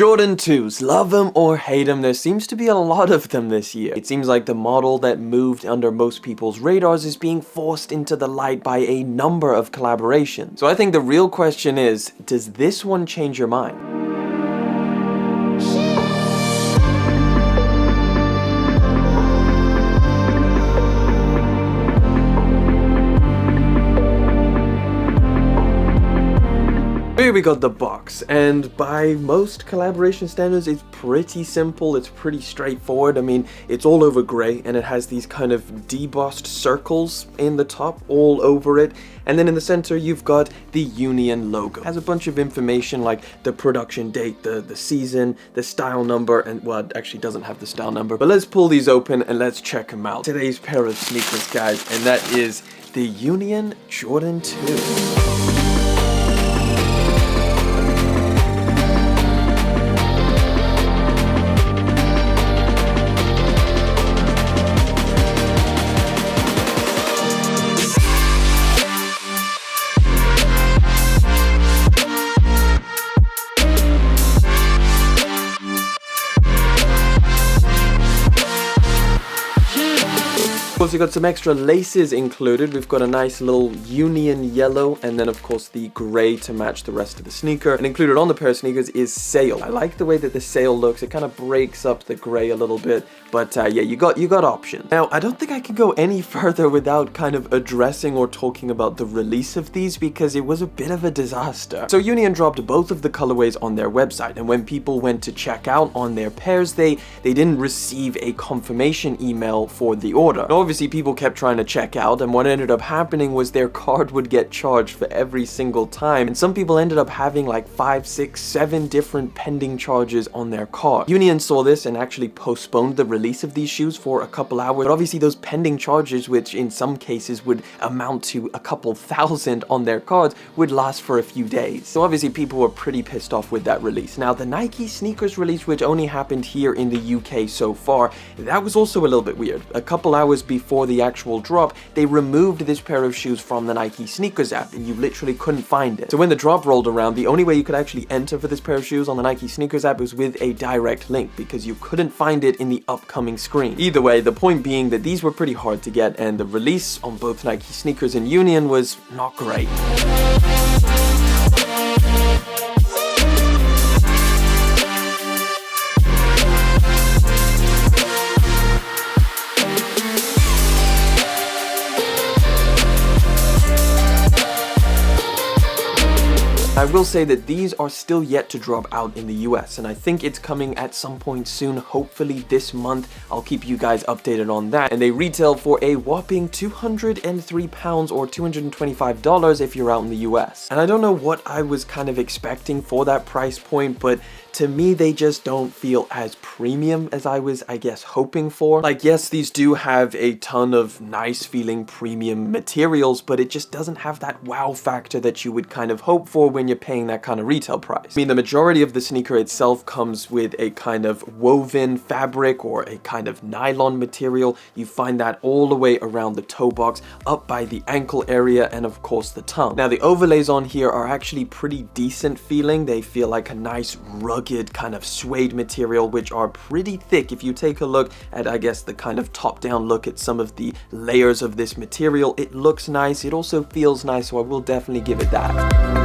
Jordan 2s, love them or hate them, there seems to be a lot of them this year. It seems like the model that moved under most people's radars is being forced into the light by a number of collaborations. So I think the real question is, does this one change your mind? Here we got the box, and by most collaboration standards, it's pretty simple, it's pretty straightforward. I mean, it's all over grey, and it has these kind of debossed circles in the top, all over it. And then in the center, you've got the Union logo. It has a bunch of information like the production date, the season, the style number, and well, it actually doesn't have the style number. But let's pull these open and let's check them out. Today's pair of sneakers, guys, and that is the Union Jordan 2. Of course, we've got some extra laces included. We've got a nice little Union yellow, and then of course the grey to match the rest of the sneaker. And included on the pair of sneakers is sail. I like the way that the sail looks. It kind of breaks up the grey a little bit, but yeah, you got options. Now, I don't think I can go any further without kind of addressing or talking about the release of these, because it was a bit of a disaster. So Union dropped both of the colorways on their website, and when people went to check out on their pairs, they didn't receive a confirmation email for the order. Now, obviously, people kept trying to check out, and what ended up happening was their card would get charged for every single time, and some people ended up having like 5, 6, 7 different pending charges on their card. Union saw this and actually postponed the release of these shoes for a couple hours, but obviously those pending charges, which in some cases would amount to a couple thousand on their cards, would last for a few days. So obviously people were pretty pissed off with that release. Now, the Nike sneakers release, which only happened here in the UK so far, that was also a little bit weird. A couple hours before the actual drop, they removed this pair of shoes from the Nike sneakers app, and you literally couldn't find it. So when the drop rolled around, the only way you could actually enter for this pair of shoes on the Nike sneakers app was with a direct link, because you couldn't find it in the upcoming screen. Either way, the point being that these were pretty hard to get, and the release on both Nike sneakers and Union was not great. I will say that these are still yet to drop out in the US, and I think it's coming at some point soon, hopefully this month. I'll keep you guys updated on that. And they retail for a whopping £203 or $225 if you're out in the US. And I don't know what I was kind of expecting for that price point, but to me, they just don't feel as premium as I was, I guess, hoping for. Like, yes, these do have a ton of nice feeling premium materials, but it just doesn't have that wow factor that you would kind of hope for when you're paying that kind of retail price. I mean, the majority of the sneaker itself comes with a kind of woven fabric or a kind of nylon material. You find that all the way around the toe box, up by the ankle area, and of course the tongue. Now, the overlays on here are actually pretty decent feeling. They feel like a nice rugged kind of suede material, which are pretty thick. If you take a look at, I guess, the kind of top-down look at some of the layers of this material, it looks nice. It also feels nice, so I will definitely give it that.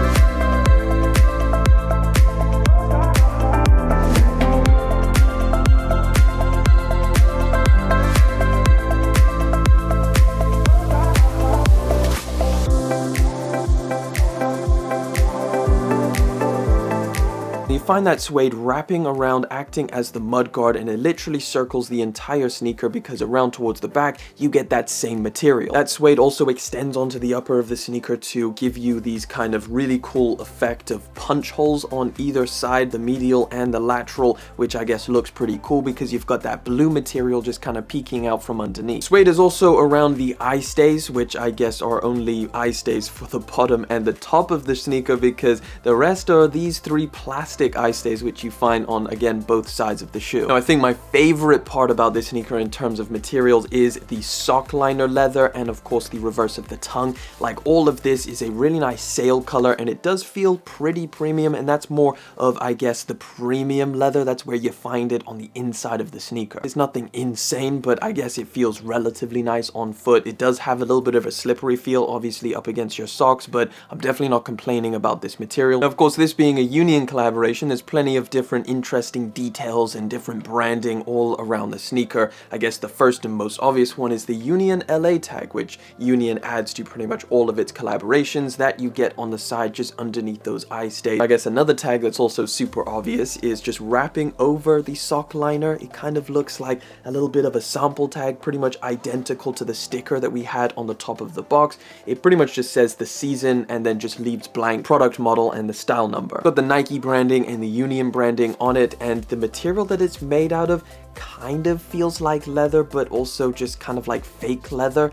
You find that suede wrapping around, acting as the mudguard, and it literally circles the entire sneaker, because around towards the back you get that same material. That suede also extends onto the upper of the sneaker to give you these kind of really cool effect of punch holes on either side, the medial and the lateral, which I guess looks pretty cool because you've got that blue material just kind of peeking out from underneath. Suede is also around the eye stays, which I guess are only eye stays for the bottom and the top of the sneaker, because the rest are these 3 plastic plastic eye stays, which you find on, again, both sides of the shoe. Now, I think my favorite part about this sneaker in terms of materials is the sock liner leather and, of course, the reverse of the tongue. Like, all of this is a really nice sail color, and it does feel pretty premium, and that's more of, I guess, the premium leather. That's where you find it on the inside of the sneaker. It's nothing insane, but I guess it feels relatively nice on foot. It does have a little bit of a slippery feel, obviously, up against your socks, but I'm definitely not complaining about this material. Now, of course, this being a Union collaboration, there's plenty of different interesting details and different branding all around the sneaker. I guess the first and most obvious one is the Union LA tag, which Union adds to pretty much all of its collaborations that you get on the side just underneath those eye stays. I guess another tag that's also super obvious is just wrapping over the sock liner. It kind of looks like a little bit of a sample tag, pretty much identical to the sticker that we had on the top of the box. It pretty much just says the season and then just leaves blank product model and the style number. Got the Nike branding and the Union branding on it, and the material that it's made out of kind of feels like leather, but also just kind of like fake leather.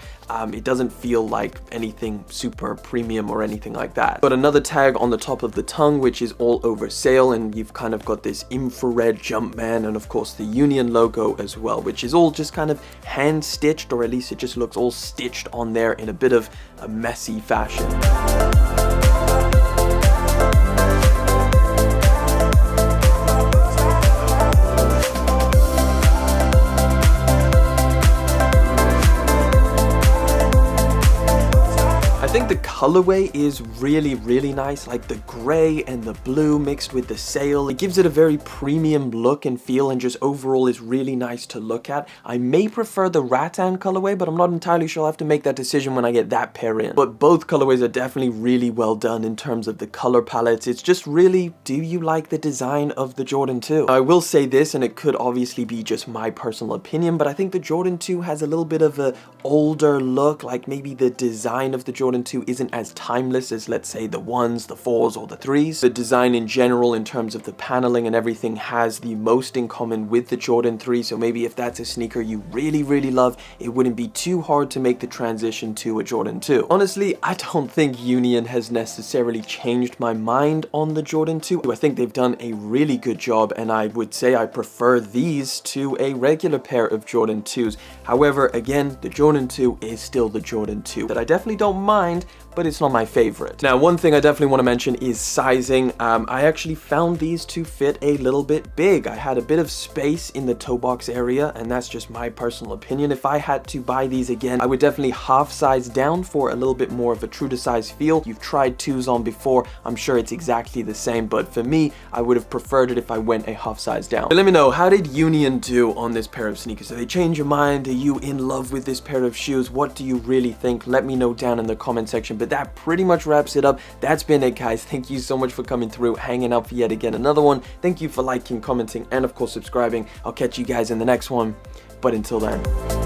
It doesn't feel like anything super premium or anything like that. But another tag on the top of the tongue, which is all over sail, and you've kind of got this infrared Jumpman and of course the Union logo as well, which is all just kind of hand stitched, or at least it just looks all stitched on there in a bit of a messy fashion. I think the colorway is really nice, like the gray and the blue mixed with the sail. It gives it a very premium look and feel, and just overall is really nice to look at. I may prefer the rattan colorway, but I'm not entirely sure. I'll have to make that decision when I get that pair in. But both colorways are definitely really well done in terms of the color palettes. It's just really, do you like the design of the Jordan 2? I will say this, and it could obviously be just my personal opinion, but I think the Jordan 2 has a little bit of a older look, like maybe the design of the Jordan 2 isn't as timeless as, let's say, the 1s, the 4s, or the 3s. The design in general, in terms of the paneling and everything, has the most in common with the Jordan 3, so maybe if that's a sneaker you really love, it wouldn't be too hard to make the transition to a Jordan 2. Honestly, I don't think Union has necessarily changed my mind on the Jordan 2. I think they've done a really good job, and I would say I prefer these to a regular pair of Jordan 2s. However, again, the Jordan 2 is still the Jordan 2 that I definitely don't mind, but it's not my favorite. Now, one thing I definitely want to mention is sizing. I actually found these to fit a little bit big. I had a bit of space in the toe box area, and that's just my personal opinion. If I had to buy these again, I would definitely half size down for a little bit more of a true to size feel. You've tried 2s on before. I'm sure it's exactly the same, but for me, I would have preferred it if I went a half size down. But let me know, how did Union do on this pair of sneakers? Did they change your mind? Are you in love with this pair of shoes? What do you really think? Let me know down in the comment section. But that pretty much wraps it up. That's been it, guys. Thank you so much for coming through, hanging out for yet again another one. Thank you for liking, commenting, and of course subscribing. I'll catch you guys in the next one, but until then.